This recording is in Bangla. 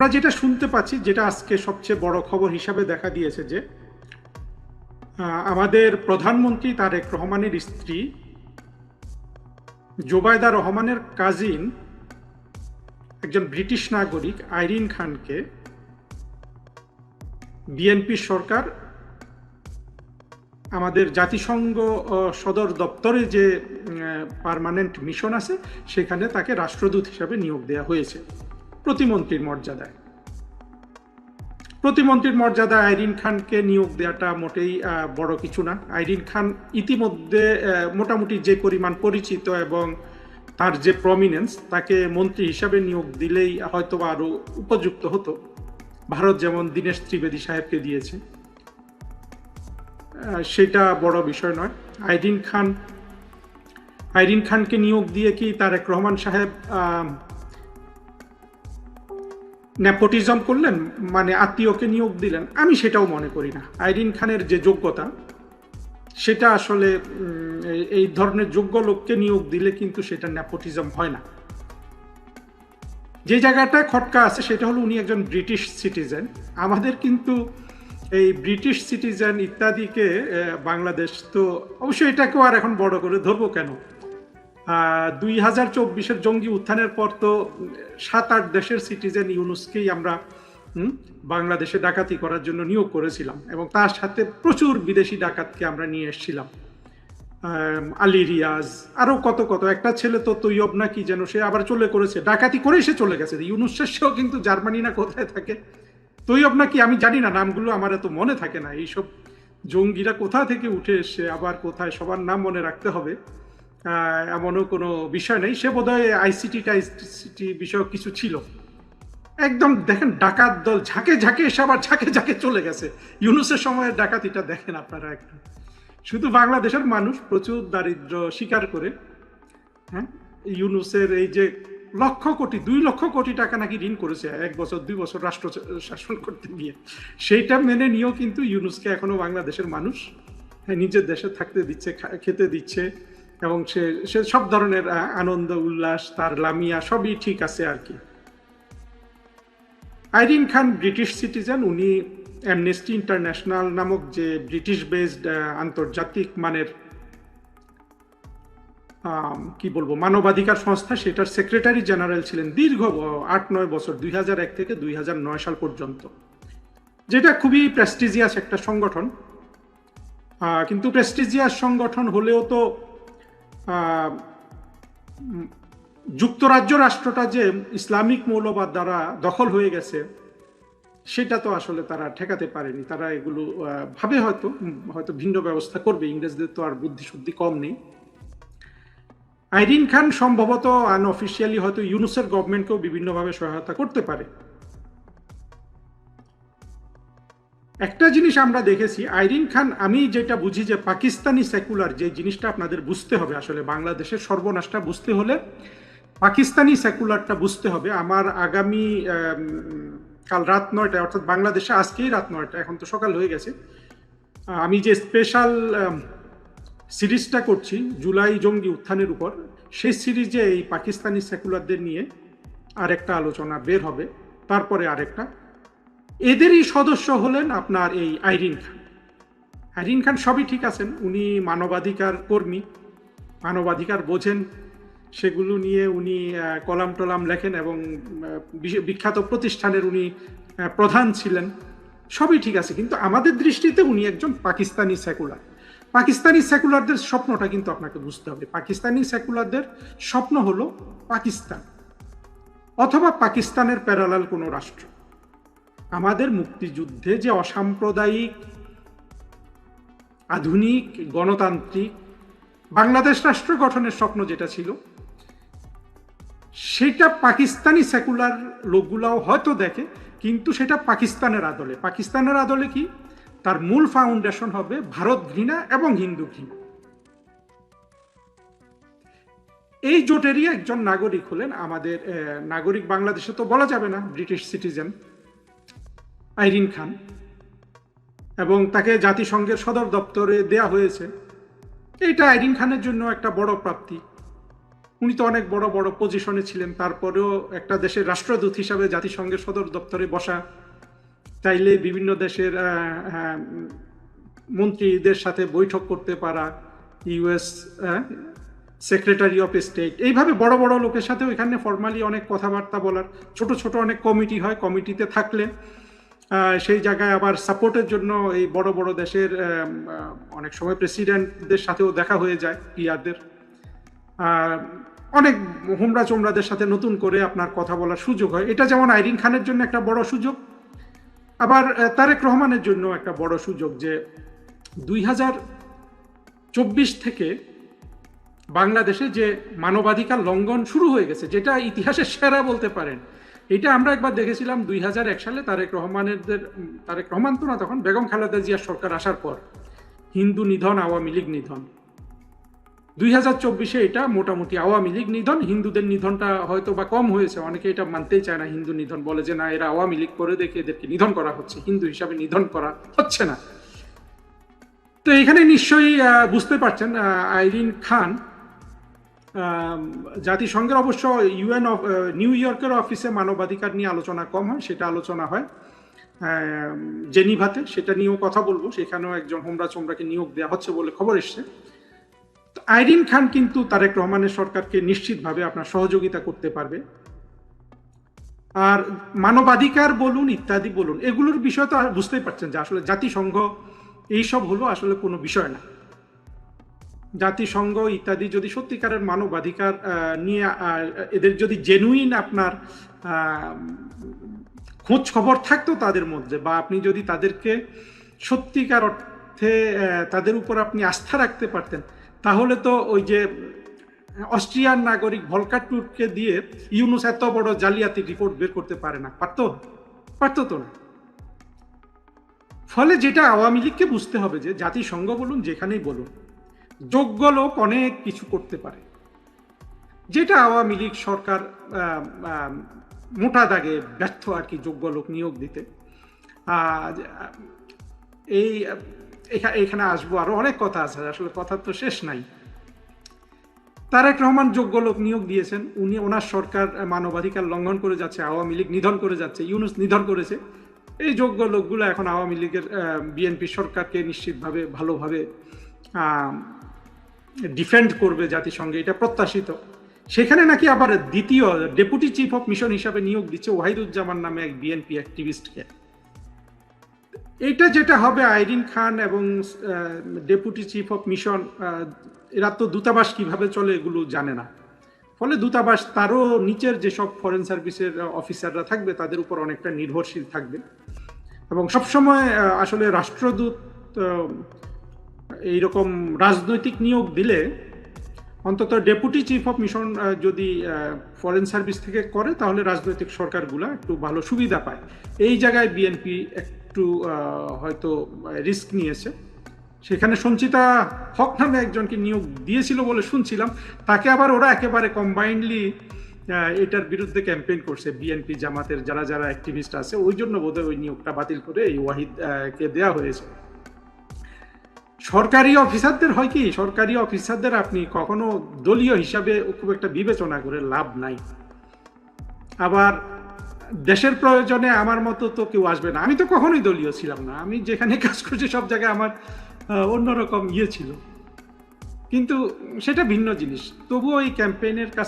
আমরা যেটা শুনতে পাচ্ছি, যেটা আজকে সবচেয়ে বড় খবর হিসাবে দেখা দিয়েছে যে আমাদের প্রধানমন্ত্রী তারেক রহমানের স্ত্রী জোবায়দা রহমানের কাজিন একজন ব্রিটিশ নাগরিক আইরিন খানকে বিএনপি সরকার আমাদের জাতিসংঘ সদর দপ্তরে যে পার্মানেন্ট মিশন আছে সেখানে তাকে রাষ্ট্রদূত হিসাবে নিয়োগ দেওয়া হয়েছে প্রতিমন্ত্রীর মর্যাদায়। প্রতিমন্ত্রীর মর্যাদায় আইরিন খানকে নিয়োগ দেওয়াটা মোটেই বড় কিছু না। আইরিন খান ইতিমধ্যে মোটামুটি যে পরিমাণ পরিচিত এবং তার যে প্রমিনেন্স, তাকে মন্ত্রী হিসাবে নিয়োগ দিলেই হয়তো আরো উপযুক্ত হতো। ভারত যেমন দীনেশ ত্রিবেদী সাহেবকে দিয়েছে, সেটা বড় বিষয় নয়। আইরিন খানকে নিয়োগ দিয়ে কি তারেক রহমান সাহেব নেপোটিজম করলেন, মানে আত্মীয়কে নিয়োগ দিলেন? আমি সেটাও মনে করি না। আইরিন খানের যে যোগ্যতা, সেটা আসলে এই ধরনের যোগ্য লোককে নিয়োগ দিলে কিন্তু সেটা নেপোটিজম হয় না। যে জায়গাটায় খটকা আছে সেটা হলো উনি একজন ব্রিটিশ সিটিজেন। আমাদের কিন্তু এই ব্রিটিশ সিটিজেন ইত্যাদিকে বাংলাদেশ তো অবশ্যই এটাকেও আর এখন বড় করে ধরবো কেন। 2024-এর জঙ্গি উত্থানের পর তো 7-8 দেশের সিটিজেন ইউনুসকেই আমরা বাংলাদেশে ডাকাতি করার জন্য নিয়োগ করেছিলাম, এবং তার সাথে প্রচুর বিদেশি ডাকাতকে আমরা নিয়ে এসেছিলাম। আলী রিয়াজ, আরো কত কত, একটা ছেলে তো তৈয়ব না কি যেন, সে আবার চলে করেছে, ডাকাতি করে সে চলে গেছে। ইউনুস সেও কিন্তু জার্মানি না কোথায় থাকে, তৈয়ব না কি আমি জানি না, নামগুলো আমার এত মনে থাকে না। এইসব জঙ্গিরা কোথা থেকে উঠে এসে আবার কোথায়, সবার নাম মনে রাখতে হবে এমনও কোনো বিষয় নেই। সে বোধহয় আইসিটি বিষয়ক কিছু ছিল। একদম দেখেন, ডাকাত দল ঝাঁকে ঝাঁকে এসে আবার ঝাঁকে ঝাঁকে চলে গেছে। ইউনুসের সময়ের ডাকাতিটা দেখেন আপনারা একটু। শুধু বাংলাদেশের মানুষ প্রচুর দারিদ্র স্বীকার করে, হ্যাঁ, ইউনুসের এই যে 2 লক্ষ কোটি টাকা নাকি ঋণ করেছে 1 বছর 2 বছর রাষ্ট্র শাসন করতে গিয়ে, সেইটা মেনে নিয়েও কিন্তু ইউনুসকে এখনো বাংলাদেশের মানুষ নিজের দেশে থাকতে দিচ্ছে, খেতে দিচ্ছে, এবং সে সব ধরনের আনন্দ উল্লাস, তার লামিয়া সবই ঠিক আছে আর কি। আইরিন খান ব্রিটিশ সিটিজেন। উনি অ্যামনেস্টি ইন্টারন্যাশনাল নামক যে ব্রিটিশ বেসড আন্তর্জাতিক মানের কি বলবো মানবাধিকার সংস্থা, সেটার সেক্রেটারি জেনারেল ছিলেন দীর্ঘ 8-9 বছর, 2001 থেকে 2009 সাল পর্যন্ত, যেটা খুবই প্রেস্টিজিয়াস একটা সংগঠন। কিন্তু প্রেস্টিজিয়াস সংগঠন হলেও তো যুক্তরাজ্য রাষ্ট্রটা যে ইসলামিক মৌলবাদ দ্বারা দখল হয়ে গেছে, সেটা তো আসলে তারা ঠেকাতে পারেনি। তারা এগুলো ভাবে হয়তো ভিন্ন ব্যবস্থা করবে। ইংরেজদের তো আর বুদ্ধি শুদ্ধি কম নেই। আইরিন খান সম্ভবত আনঅফিসিয়ালি হয়তো ইউনুসের গভর্নমেন্টকেও বিভিন্নভাবে সহায়তা করতে পারে। একটা জিনিস আমরা দেখেছি, আইরিন খান, আমি যেটা বুঝি যে পাকিস্তানি সেকুলার যে জিনিসটা আপনাদের বুঝতে হবে, আসলে বাংলাদেশের সর্বনাশটা বুঝতে হলে পাকিস্তানি সেকুলারটা বুঝতে হবে। আমার আগামী কাল রাত 9টায়, অর্থাৎ বাংলাদেশে আজকেই রাত 9টা, এখন তো সকাল হয়ে গেছে, আমি যে স্পেশাল সিরিজটা করছি জুলাই জঙ্গি উত্থানের উপর, সেই সিরিজে এই পাকিস্তানি সেকুলারদের নিয়ে আরেকটা আলোচনা বের হবে, তারপরে আরেকটা। এদেরই সদস্য হলেন আপনার এই আইরিন খান। আইরিন খান সবই ঠিক আছেন, উনি মানবাধিকার কর্মী, মানবাধিকার বোঝেন, সেগুলো নিয়ে উনি কলাম টলাম লেখেন, এবং বিখ্যাত প্রতিষ্ঠানের উনি প্রধান ছিলেন, সবই ঠিক আছে। কিন্তু আমাদের দৃষ্টিতে উনি একজন পাকিস্তানি সেকুলার। পাকিস্তানি সেকুলারদের স্বপ্নটা কিন্তু আপনাকে বুঝতে হবে। পাকিস্তানি সেকুলারদের স্বপ্ন হলো পাকিস্তান অথবা পাকিস্তানের প্যারালাল কোনো রাষ্ট্র। আমাদের মুক্তিযুদ্ধে যে অসাম্প্রদায়িক আধুনিক গণতান্ত্রিক বাংলাদেশ রাষ্ট্র গঠনের স্বপ্ন যেটা ছিল, সেটা পাকিস্তানি সেকুলার লোকগুলাও হয়তো দেখে, কিন্তু সেটা পাকিস্তানের আদলে। পাকিস্তানের আদলে কি, তার মূল ফাউন্ডেশন হবে ভারত ঘৃণা এবং হিন্দু ঘৃণা। এই জোটেরই একজন নাগরিক হলেন আমাদের নাগরিক, বাংলাদেশে তো বলা যাবে না, ব্রিটিশ সিটিজেন আইরিন খান, এবং তাকে জাতিসংঘের সদর দপ্তরে দেয়া হয়েছে। এটা আইরিন খানের জন্য একটা বড় প্রাপ্তি। উনি তো অনেক বড় বড় পজিশনে ছিলেন, তারপরেও একটা দেশের রাষ্ট্রদূত হিসাবে জাতিসংঘের সদর দপ্তরে বসা, চাইলে বিভিন্ন দেশের মন্ত্রীদের সাথে বৈঠক করতে পারা, ইউএস সেক্রেটারি অফ স্টেট, এইভাবে বড় বড় লোকের সাথে ওইখানে ফর্মালি অনেক কথাবার্তা বলার। ছোট ছোট অনেক কমিটি হয়, কমিটিতে থাকলে সেই জায়গায় আবার সাপোর্টের জন্য এই বড় বড় দেশের অনেক সময় প্রেসিডেন্টদের সাথেও দেখা হয়ে যায়, পিআরদের। অনেক হোমরা চোমরাদের সাথে নতুন করে আপনার কথা বলার সুযোগ হয়। এটা যেমন আইরিন খানের জন্য একটা বড় সুযোগ, আবার তারেক রহমানের জন্য একটা বড় সুযোগ যে 2024 থেকে বাংলাদেশে যে মানবাধিকার লঙ্ঘন শুরু হয়ে গেছে, যেটা ইতিহাসের সেরা বলতে পারেন। এটা আমরা একবার দেখেছিলাম 2001 সালে তারেক রহমান তো না, তখন বেগম খালেদা জিয়ার সরকার আসার পর, হিন্দু নিধন, আওয়ামী লীগ নিধন। 2024-এ এটা মোটামুটি আওয়ামী লীগ নিধন, হিন্দুদের নিধনটা হয়তো বা কম হয়েছে, অনেকে এটা মানতেই চায় না। হিন্দু নিধন বলে যে না, এরা আওয়ামী লীগ করে দেখে এদেরকে নিধন করা হচ্ছে, হিন্দু হিসাবে নিধন করা হচ্ছে না। তো এখানে নিশ্চয়ই বুঝতে পারছেন আইরিন খান জাতিসংঘের অবশ্য নিউ ইয়র্কের অফিসে মানবাধিকার নিয়ে আলোচনা কম হয়, সেটা আলোচনা হয় জেনিভাতে, সেটা নিয়েও কথা বলবো। সেখানেও একজন হোমরা চোমরাকে নিয়োগ দেওয়া হচ্ছে বলে খবর এসছে। আইরিন খান কিন্তু তারেক রহমানের সরকারকে নিশ্চিতভাবে আপনার সহযোগিতা করতে পারবে। আর মানবাধিকার বলুন, ইত্যাদি বলুন, এগুলোর বিষয় তো বুঝতেই পারছেন যে আসলে জাতিসংঘ এইসব হলো আসলে কোনো বিষয় না। জাতিসংঘ ইত্যাদি যদি সত্যিকারের মানবাধিকার নিয়ে এদের যদি জেনুইন আপনার খোঁজ খবর থাকতো তাদের মধ্যে, বা আপনি যদি তাদেরকে সত্যিকার অর্থে তাদের উপর আপনি আস্থা রাখতে পারতেন, তাহলে তো ওই যে অস্ট্রিয়ান নাগরিক ভলকার টুরকে দিয়ে ইউনুস এত বড় জালিয়াতি রিপোর্ট বের করতে পারে না, পারতো তো না। ফলে যেটা আওয়ামী লীগকে বুঝতে হবে যে জাতিসংঘ বলুন, যেখানেই বলুন, যোগ্য লোক অনেক কিছু করতে পারে, যেটা আওয়ামী লীগ সরকার মোটা দাগে ব্যর্থ আর কি যোগ্য লোক নিয়োগ দিতে। এখানে আসবো, আরো অনেক কথা আছে, আসলে কথার তো শেষ নাই। তারেক রহমান যোগ্য লোক নিয়োগ দিয়েছেন, ওনার সরকার মানবাধিকার লঙ্ঘন করে যাচ্ছে, আওয়ামী লীগ নিধন করে যাচ্ছে, ইউনুস নিধন করেছে। এই যোগ্য লোকগুলো এখন আওয়ামী লীগের বিএনপি সরকারকে নিশ্চিতভাবে ভালোভাবে ডিফেন্ড করবে জাতিসংঘে, এটা প্রত্যাশিত। সেখানে নাকি আবার দ্বিতীয় ডেপুটি চিফ অফ মিশন হিসাবে নিয়োগ দিচ্ছে ওয়াহিদুজ্জামান নামে এক বিএনপি অ্যাক্টিভিস্টকে। এটা যেটা হবে, আইরিন খান এবং ডেপুটি চিফ অফ মিশন, এরা তো দূতাবাস কিভাবে চলে এগুলো জানে না। ফলে দূতাবাস তারও নিচের যেসব ফরেন সার্ভিসের অফিসাররা থাকবে তাদের উপর অনেকটা নির্ভরশীল থাকবে। এবং সবসময় আসলে রাষ্ট্রদূত এইরকম রাজনৈতিক নিয়োগ দিলে, অন্তত ডেপুটি চিফ অফ মিশন যদি ফরেন সার্ভিস থেকে করে, তাহলে রাজনৈতিক সরকারগুলো একটু ভালো সুবিধা পায়। এই জায়গায় বিএনপি একটু হয়তো রিস্ক নিয়েছে। সেখানে সঞ্চিতা হক নামে একজনকে নিয়োগ দিয়েছিল বলে শুনছিলাম, তাকে আবার ওরা একেবারে কম্বাইন্ডলি এটার বিরুদ্ধে ক্যাম্পেইন করছে, বিএনপি জামাতের যারা যারা অ্যাক্টিভিস্ট আছে, ওই জন্য বোধহয় ওই নিয়োগটা বাতিল করে এই ওয়াহিদকে দেওয়া হয়েছে। সরকারি অফিসারদের হয় কি, সরকারি অফিসারদের আপনি কখনো দলীয় হিসাবে খুব একটা বিবেচনা করে লাভ নাই। আবার দেশের প্রয়োজনে আমার মতো তো কেউ আসবে না। আমি তো কখনোই দলীয় ছিলাম না, আমি যেখানে কাজ করছি সব জায়গায় আমার অন্যরকম ছিল, কিন্তু সেটা ভিন্ন জিনিস। তবুও এই ক্যাম্পেইনের কাছে